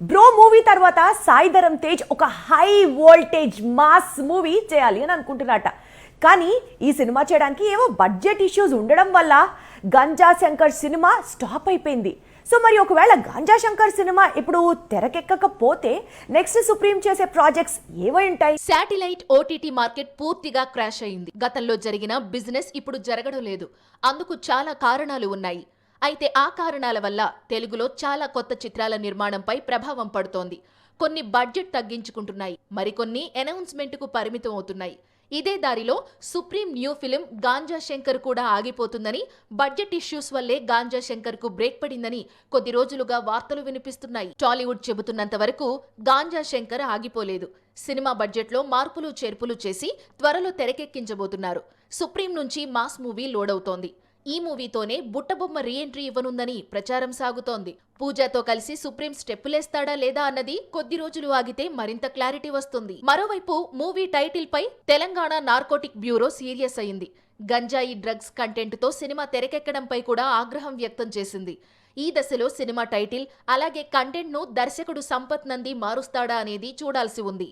Bro movie తర్వాత సాయి ధరమ్ తేజ్ ఒక high voltage mass movie చేయాలి అని అనుకుంటున్నట. కానీ ఈ సినిమా చేయడానికి ఏవో బడ్జెట్ ఇష్యూస్ ఉండడం వల్ల గంజా శంకర్ సినిమా స్టాప్ అయిపోయింది. సో మరి ఒకవేళ గంజా శంకర్ సినిమా ఇప్పుడు తెరకెక్కకపోతే నెక్స్ట్ సుప్రీం చేసే ప్రాజెక్ట్స్ ఏవై ఉంటాయి? శాటిలైట్ ఓటీటీ మార్కెట్ పూర్తిగా క్రాష్ అయింది. గతంలో జరిగిన బిజినెస్ ఇప్పుడు జరగడం లేదు. అందుకు చాలా కారణాలు ఉన్నాయి. అయితే ఆ కారణాల వల్ల తెలుగులో చాలా కొత్త చిత్రాల నిర్మాణంపై ప్రభావం పడుతోంది. కొన్ని బడ్జెట్ తగ్గించుకుంటున్నాయి, మరికొన్ని అనౌన్స్మెంట్కు పరిమితం అవుతున్నాయి. ఇదే దారిలో supreme new film ganja Shankar కూడా ఆగిపోతుందని, బడ్జెట్ ఇష్యూస్ వల్లే గాంజా శంకర్ కు బ్రేక్ పడిందని కొద్ది రోజులుగా వార్తలు వినిపిస్తున్నాయి. టాలీవుడ్ చెబుతున్నంత వరకు గాంజా శంకర్ ఆగిపోలేదు. సినిమా బడ్జెట్లో మార్పులు చేర్పులు చేసి త్వరలో తెరకెక్కించబోతున్నారు. సుప్రీం నుంచి మాస్ మూవీ లోడవుతోంది. ఈ మూవీతోనే బుట్టబొమ్మ రీఎంట్రీ ఇవ్వనుందని ప్రచారం సాగుతోంది. పూజాతో కలిసి సుప్రీం స్టెప్పులేస్తాడా లేదా అన్నది కొద్ది రోజులు ఆగితే మరింత క్లారిటీ వస్తుంది. మరోవైపు మూవీ టైటిల్ పై తెలంగాణ నార్కోటిక్ బ్యూరో సీరియస్ అయింది. గంజాయి డ్రగ్స్ కంటెంట్ తో సినిమా తెరకెక్కడంపై కూడా ఆగ్రహం వ్యక్తం చేసింది. ఈ దశలో సినిమా టైటిల్ అలాగే కంటెంట్ ను దర్శకుడు సంపత్ నంది మారుస్తాడా అనేది చూడాల్సి ఉంది.